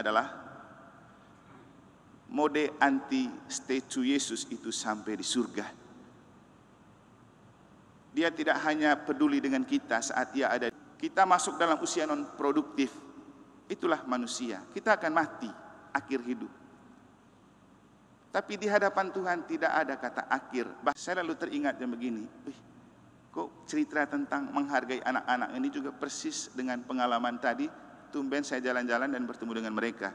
adalah mode anti statue Yesus itu sampai di surga. Dia tidak hanya peduli dengan kita saat dia ada. Kita masuk dalam usia non produktif. Itulah manusia. Kita akan mati akhir hidup. Tapi di hadapan Tuhan tidak ada kata akhir. Saya lalu teringat yang begini. Kok cerita tentang menghargai anak-anak ini juga persis dengan pengalaman tadi. Tumben saya jalan-jalan dan bertemu dengan mereka.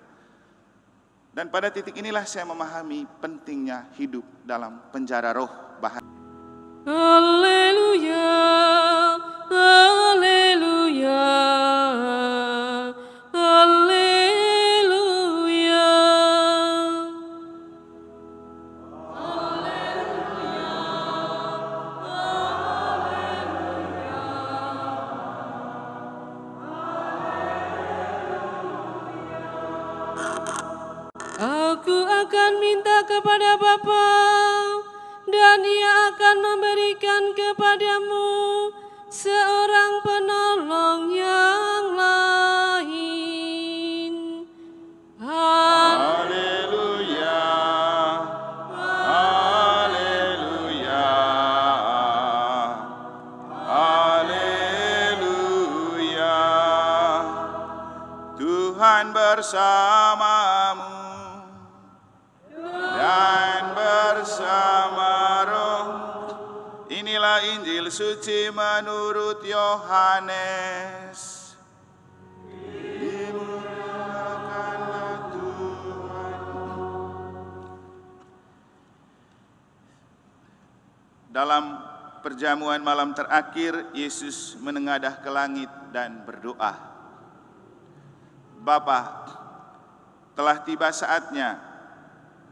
Dan pada titik inilah saya memahami pentingnya hidup dalam penjara roh. Haleluya, haleluya, haleluya. Aku akan minta kepada Bapa, dan Ia akan memberikan kepadamu seorang penolong yang lain. Haleluya, haleluya, haleluya. Tuhan bersamamu dan bersama roh. Inilah Injil suci menurut Yohanes. Dimuliakanlah Tuhan. Dalam perjamuan malam terakhir, Yesus menengadah ke langit dan berdoa. Bapa, telah tiba saatnya,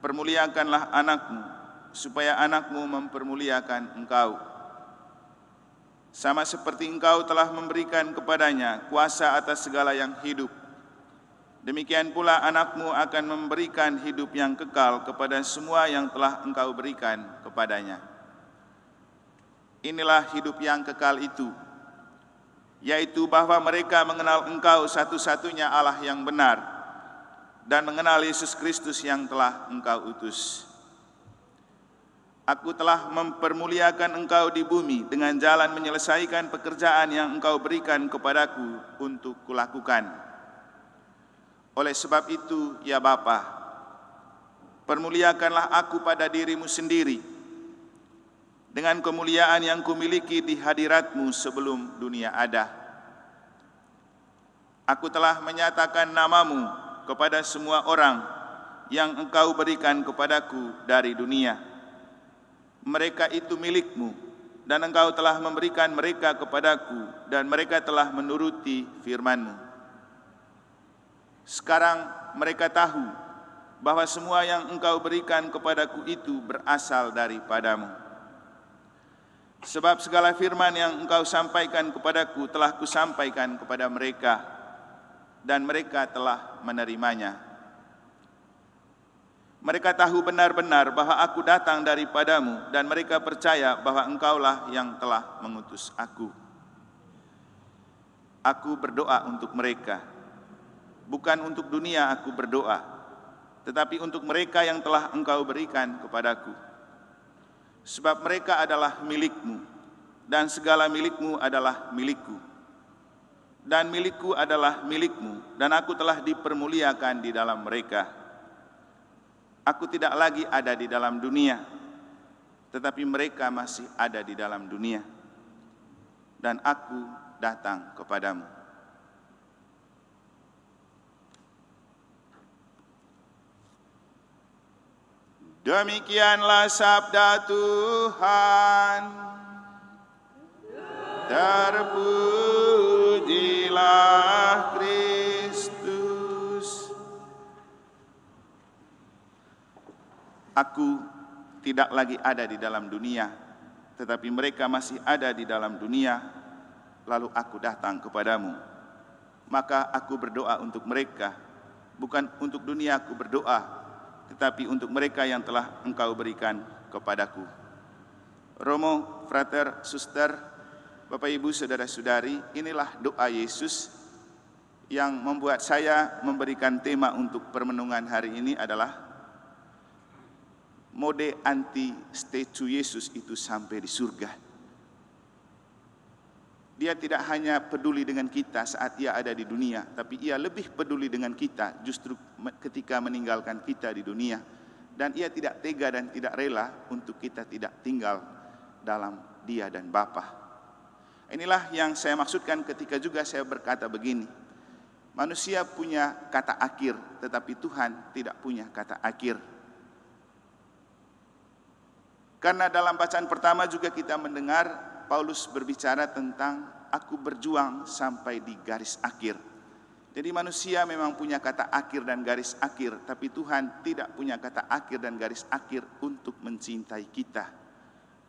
permuliakanlah anakmu, supaya anakmu mempermuliakan engkau. Sama seperti engkau telah memberikan kepadanya kuasa atas segala yang hidup, demikian pula anakmu akan memberikan hidup yang kekal kepada semua yang telah engkau berikan kepadanya. Inilah hidup yang kekal itu, yaitu bahwa mereka mengenal engkau satu-satunya Allah yang benar, dan mengenal Yesus Kristus yang telah engkau utus. Aku telah mempermuliakan engkau di bumi dengan jalan menyelesaikan pekerjaan yang engkau berikan kepadaku untuk kulakukan. Oleh sebab itu, ya Bapa, permuliakanlah aku pada dirimu sendiri, dengan kemuliaan yang kumiliki di hadiratmu sebelum dunia ada. Aku telah menyatakan namamu kepada semua orang yang engkau berikan kepadaku dari dunia. Mereka itu milikmu, dan engkau telah memberikan mereka kepadaku, dan mereka telah menuruti firman-Mu. Sekarang mereka tahu bahwa semua yang engkau berikan kepadaku itu berasal daripadamu. Sebab segala firman yang engkau sampaikan kepadaku telah kusampaikan kepada mereka, dan mereka telah menerimanya. Mereka tahu benar-benar bahwa aku datang daripadamu, dan mereka percaya bahwa engkaulah yang telah mengutus aku. Aku berdoa untuk mereka. Bukan untuk dunia aku berdoa, tetapi untuk mereka yang telah engkau berikan kepadaku. Sebab mereka adalah milikmu, dan segala milikmu adalah milikku. Dan milikku adalah milikmu, dan aku telah dipermuliakan di dalam mereka. Aku tidak lagi ada di dalam dunia, tetapi mereka masih ada di dalam dunia, dan aku datang kepadamu. Demikianlah sabda Tuhan. Terpujilah Kristus. Aku tidak lagi ada di dalam dunia, tetapi mereka masih ada di dalam dunia, lalu aku datang kepadamu. Maka aku berdoa untuk mereka, bukan untuk dunia aku berdoa, tetapi untuk mereka yang telah engkau berikan kepadaku. Romo, frater, suster, Bapak Ibu, saudara-saudari, inilah doa Yesus Yang membuat saya memberikan tema untuk permenungan hari ini adalah mode anti statue Yesus itu sampai di surga. Dia tidak hanya peduli dengan kita saat ia ada di dunia, tapi ia lebih peduli dengan kita justru ketika meninggalkan kita di dunia. Dan ia tidak tega dan tidak rela untuk kita tidak tinggal dalam Dia dan Bapa. Inilah yang saya maksudkan ketika juga saya berkata begini. Manusia punya kata akhir, tetapi Tuhan tidak punya kata akhir. Karena dalam bacaan pertama juga kita mendengar Paulus berbicara tentang aku berjuang sampai di garis akhir. Jadi manusia memang punya kata akhir dan garis akhir, tapi Tuhan tidak punya kata akhir dan garis akhir untuk mencintai kita,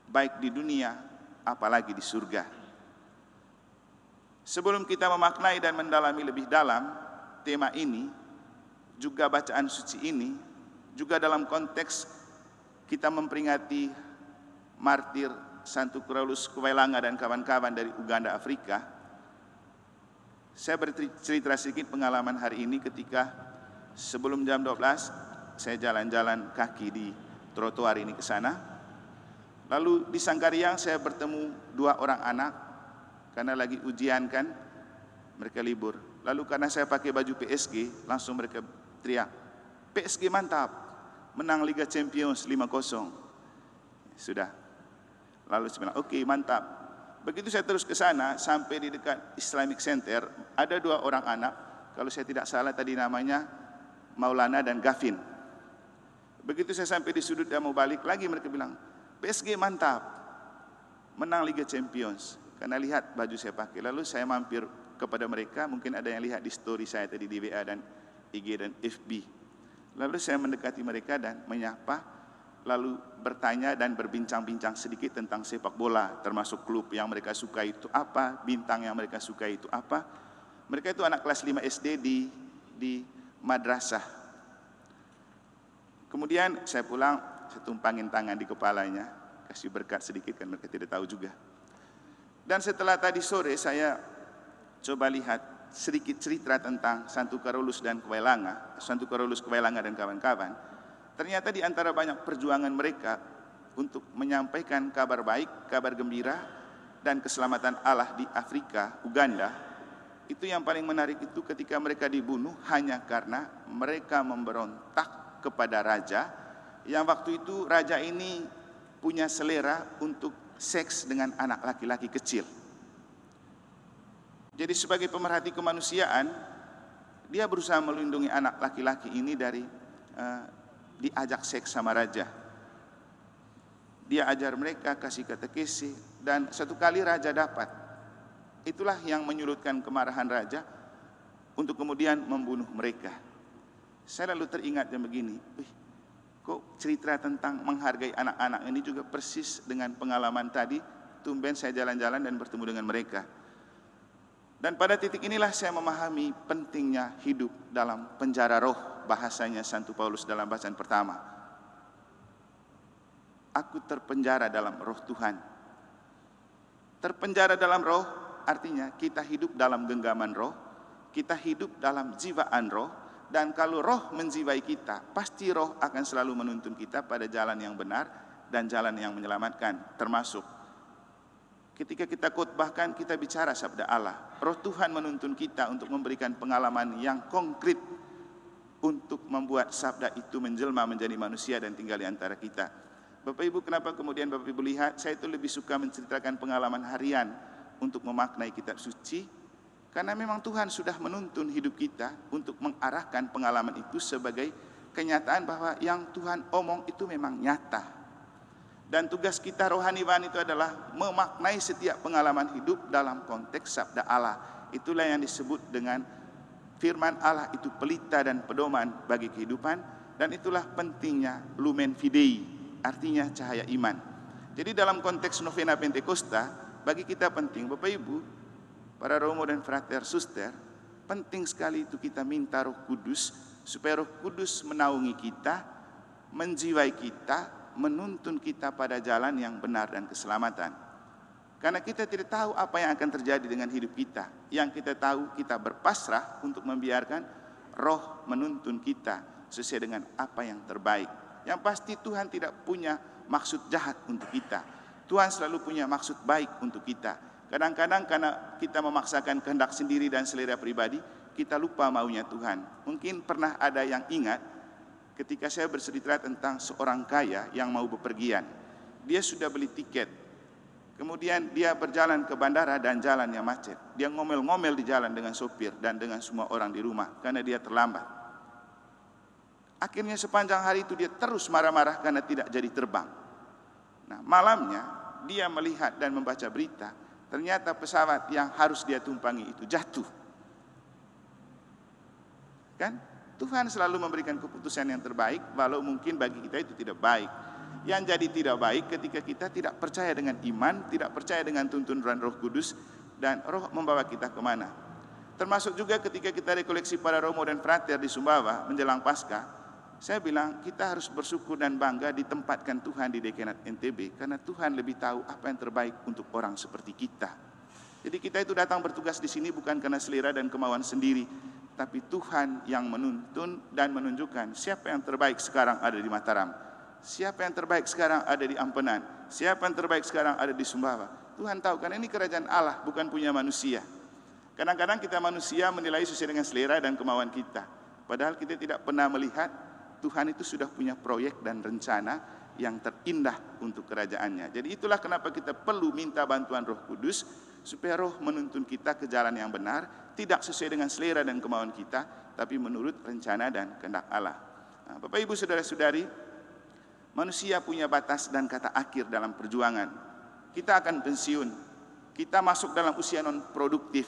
baik di dunia apalagi di surga. Sebelum kita memaknai dan mendalami lebih dalam tema ini, juga bacaan suci ini, juga dalam konteks kita memperingati martir Santo Carolus Kweilanga dan kawan-kawan dari Uganda, Afrika. Saya bercerita sedikit pengalaman hari ini ketika sebelum jam 12 saya jalan-jalan kaki di trotoar ini ke sana. Lalu di Sangkariang saya bertemu 2 orang anak karena lagi ujian kan, mereka libur. Lalu karena saya pakai baju PSG, langsung mereka teriak, PSG mantap, menang Liga Champions 5-0. Sudah. Lalu saya bilang, oke, mantap. Begitu saya terus ke sana, sampai di dekat Islamic Center, ada 2 orang anak, kalau saya tidak salah tadi namanya Maulana dan Gavin. Begitu saya sampai di sudut dan mau balik lagi, mereka bilang, PSG mantap, menang Liga Champions. Karena lihat baju saya pakai. Lalu saya mampir kepada mereka, mungkin ada yang lihat di story saya tadi di WA dan IG dan FB. Lalu saya mendekati mereka dan menyapa, lalu bertanya dan berbincang-bincang sedikit tentang sepak bola, termasuk klub yang mereka suka itu apa, bintang yang mereka suka itu apa. Mereka itu anak kelas 5 SD di madrasah. Kemudian saya pulang, saya tumpangin tangan di kepalanya, kasih berkat sedikit kan mereka tidak tahu juga. Dan setelah tadi sore saya coba lihat sedikit cerita tentang Santo Carolus dan Kweilanga, Santo Carolus Kweilanga dan kawan-kawan. Ternyata di antara banyak perjuangan mereka untuk menyampaikan kabar baik, kabar gembira, dan keselamatan Allah di Afrika, Uganda, itu yang paling menarik itu ketika mereka dibunuh hanya karena mereka memberontak kepada raja, yang waktu itu raja ini punya selera untuk seks dengan anak laki-laki kecil. Jadi sebagai pemerhati kemanusiaan, dia berusaha melindungi anak laki-laki ini dari diajak seks sama raja. Dia ajar mereka, kasih katekesi, dan satu kali raja dapat. Itulah yang menyurutkan kemarahan raja untuk kemudian membunuh mereka. Saya lalu teringat yang begini, kok cerita tentang menghargai anak-anak ini juga persis dengan pengalaman tadi. Tumben saya jalan-jalan dan bertemu dengan mereka. Dan pada titik inilah saya memahami pentingnya hidup dalam penjara roh, bahasanya Santo Paulus dalam bacaan pertama. Aku terpenjara dalam roh Tuhan. Terpenjara dalam roh artinya kita hidup dalam genggaman roh, kita hidup dalam jiwaan roh, dan kalau roh menjiwai kita, pasti roh akan selalu menuntun kita pada jalan yang benar dan jalan yang menyelamatkan, termasuk ketika kita khotbahkan, kita bicara sabda Allah. Roh Tuhan menuntun kita untuk memberikan pengalaman yang konkret untuk membuat sabda itu menjelma menjadi manusia dan tinggal di antara kita. Bapak Ibu, kenapa kemudian Bapak Ibu lihat saya itu lebih suka menceritakan pengalaman harian untuk memaknai kitab suci? Karena memang Tuhan sudah menuntun hidup kita untuk mengarahkan pengalaman itu sebagai kenyataan bahwa yang Tuhan omong itu memang nyata. Dan tugas kita rohaniwan itu adalah memaknai setiap pengalaman hidup dalam konteks sabda Allah. Itulah yang disebut dengan firman Allah itu pelita dan pedoman bagi kehidupan. Dan itulah pentingnya lumen fidei, artinya cahaya iman. Jadi dalam konteks novena Pentakosta, bagi kita penting, Bapak Ibu, para romo dan frater suster, penting sekali itu kita minta Roh Kudus, supaya Roh Kudus menaungi kita, menjiwai kita, menuntun kita pada jalan yang benar dan keselamatan. Karena kita tidak tahu apa yang akan terjadi dengan hidup kita. Yang kita tahu, kita berpasrah untuk membiarkan Roh menuntun kita sesuai dengan apa yang terbaik. Yang pasti Tuhan tidak punya maksud jahat untuk kita. Tuhan selalu punya maksud baik untuk kita. Kadang-kadang karena kita memaksakan kehendak sendiri dan selera pribadi, kita lupa maunya Tuhan. Mungkin pernah ada yang ingat ketika saya bercerita tentang seorang kaya yang mau bepergian. Dia sudah beli tiket. Kemudian dia berjalan ke bandara dan jalannya macet. Dia ngomel-ngomel di jalan dengan sopir dan dengan semua orang di rumah karena dia terlambat. Akhirnya sepanjang hari itu dia terus marah-marah karena tidak jadi terbang. Nah, malamnya dia melihat dan membaca berita, ternyata pesawat yang harus dia tumpangi itu jatuh. Kan? Tuhan selalu memberikan keputusan yang terbaik, walau mungkin bagi kita itu tidak baik. Yang jadi tidak baik ketika kita tidak percaya dengan iman, tidak percaya dengan tuntunan Roh Kudus, dan Roh membawa kita kemana. Termasuk juga ketika kita rekoleksi para Romo dan Frater di Sumbawa menjelang Paskah, saya bilang kita harus bersyukur dan bangga ditempatkan Tuhan di Dekanat NTB, karena Tuhan lebih tahu apa yang terbaik untuk orang seperti kita. Jadi kita itu datang bertugas di sini bukan karena selera dan kemauan sendiri, tapi Tuhan yang menuntun dan menunjukkan siapa yang terbaik sekarang ada di Mataram. Siapa yang terbaik sekarang ada di Ampenan, siapa yang terbaik sekarang ada di Sumbawa. Tuhan tahu, karena ini kerajaan Allah, bukan punya manusia. Kadang-kadang kita manusia menilai sesuai dengan selera dan kemauan kita. Padahal kita tidak pernah melihat Tuhan itu sudah punya proyek dan rencana yang terindah untuk kerajaannya. Jadi itulah kenapa kita perlu minta bantuan Roh Kudus, supaya Roh menuntun kita ke jalan yang benar, tidak sesuai dengan selera dan kemauan kita, tapi menurut rencana dan kehendak Allah. Nah, Bapak Ibu Saudara-saudari, manusia punya batas dan kata akhir dalam perjuangan. Kita akan pensiun, kita masuk dalam usia non produktif.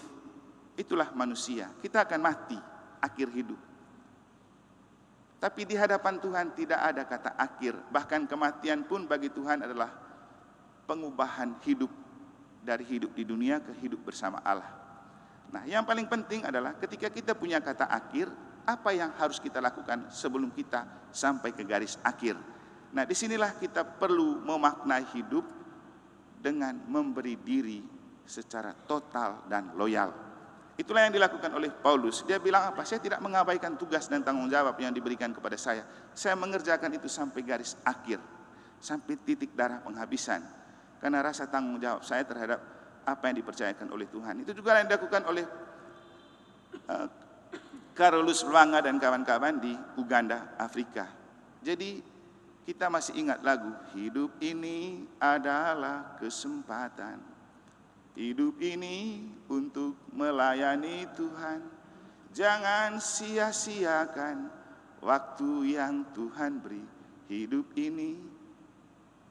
Itulah manusia, kita akan mati akhir hidup. Tapi di hadapan Tuhan tidak ada kata akhir. Bahkan kematian pun bagi Tuhan adalah pengubahan hidup dari hidup di dunia ke hidup bersama Allah. Nah, yang paling penting adalah ketika kita punya kata akhir, apa yang harus kita lakukan sebelum kita sampai ke garis akhir. Nah, disinilah kita perlu memaknai hidup dengan memberi diri secara total dan loyal. Itulah yang dilakukan oleh Paulus. Dia bilang apa? Saya tidak mengabaikan tugas dan tanggung jawab yang diberikan kepada saya. Saya mengerjakan itu sampai garis akhir, sampai titik darah penghabisan. Karena rasa tanggung jawab saya terhadap apa yang dipercayakan oleh Tuhan. Itu juga yang dilakukan oleh Carolus Lwanga dan kawan-kawan di Uganda, Afrika. Jadi kita masih ingat lagu, hidup ini adalah kesempatan. Hidup ini untuk melayani Tuhan. Jangan sia-siakan waktu yang Tuhan beri. Hidup ini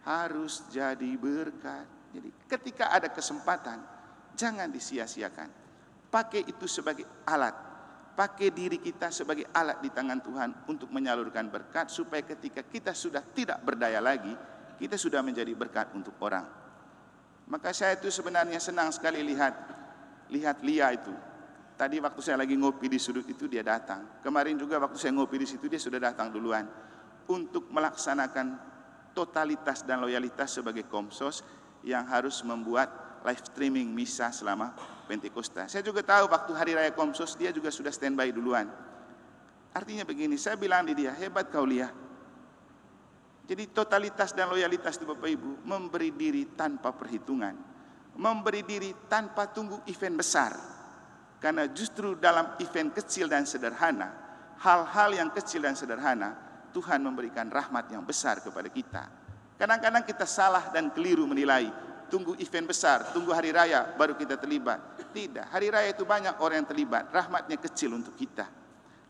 harus jadi berkat. Jadi ketika ada kesempatan, jangan disia-siakan. Pakai itu sebagai alat. Pakai diri kita sebagai alat di tangan Tuhan untuk menyalurkan berkat, supaya ketika kita sudah tidak berdaya lagi, kita sudah menjadi berkat untuk orang. Maka saya itu sebenarnya senang sekali lihat Lia itu. Tadi waktu saya lagi ngopi di sudut itu dia datang. Kemarin juga waktu saya ngopi di situ dia sudah datang duluan untuk melaksanakan totalitas dan loyalitas sebagai komsos yang harus membuat live streaming misa selama Pentakosta. Saya juga tahu waktu hari raya Komsos dia juga sudah standby duluan. Artinya begini, saya bilang di dia, hebat kau Lia. Jadi totalitas dan loyalitas itu Bapak Ibu, memberi diri tanpa perhitungan, memberi diri tanpa tunggu event besar. Karena justru dalam event kecil dan sederhana, hal-hal yang kecil dan sederhana, Tuhan memberikan rahmat yang besar kepada kita. Kadang-kadang kita salah dan keliru menilai, tunggu event besar, tunggu hari raya baru kita terlibat. Tidak, hari raya itu banyak orang yang terlibat, rahmatnya kecil untuk kita.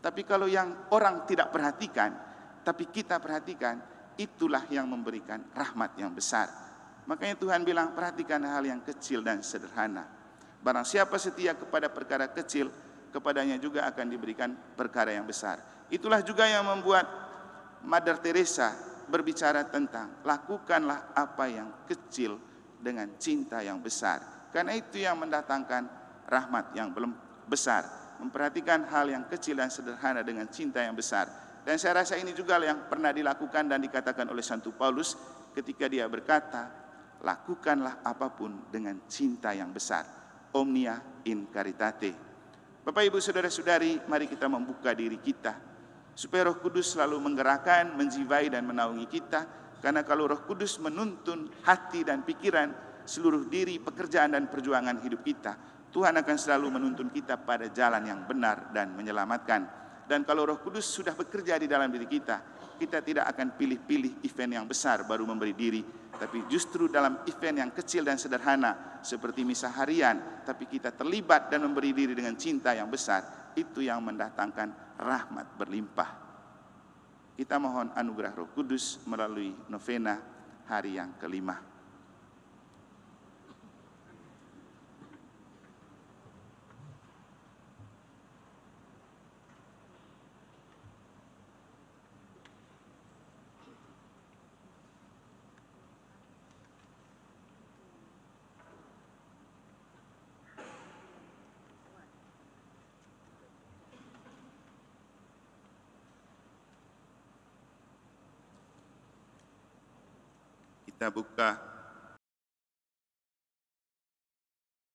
Tapi kalau yang orang tidak perhatikan, tapi kita perhatikan, itulah yang memberikan rahmat yang besar. Makanya Tuhan bilang, perhatikan hal yang kecil dan sederhana. Barang siapa setia kepada perkara kecil, kepadanya juga akan diberikan perkara yang besar. Itulah juga yang membuat Mother Teresa berbicara tentang lakukanlah apa yang kecil dengan cinta yang besar. Karena itu yang mendatangkan rahmat yang belum besar. Memperhatikan hal yang kecil dan sederhana dengan cinta yang besar. Dan saya rasa ini juga yang pernah dilakukan dan dikatakan oleh Santo Paulus ketika dia berkata, lakukanlah apapun dengan cinta yang besar. Omnia in caritate. Bapak, Ibu, saudara-saudari, mari kita membuka diri kita supaya Roh Kudus selalu menggerakkan, menjiwai dan menaungi kita. Karena kalau Roh Kudus menuntun hati dan pikiran, seluruh diri, pekerjaan dan perjuangan hidup kita, Tuhan akan selalu menuntun kita pada jalan yang benar dan menyelamatkan. Dan kalau Roh Kudus sudah bekerja di dalam diri kita, kita tidak akan pilih-pilih event yang besar baru memberi diri, tapi justru dalam event yang kecil dan sederhana seperti misa harian, tapi kita terlibat dan memberi diri dengan cinta yang besar, itu yang mendatangkan rahmat berlimpah. Kita mohon anugerah Roh Kudus melalui novena hari yang kelima. Kita buka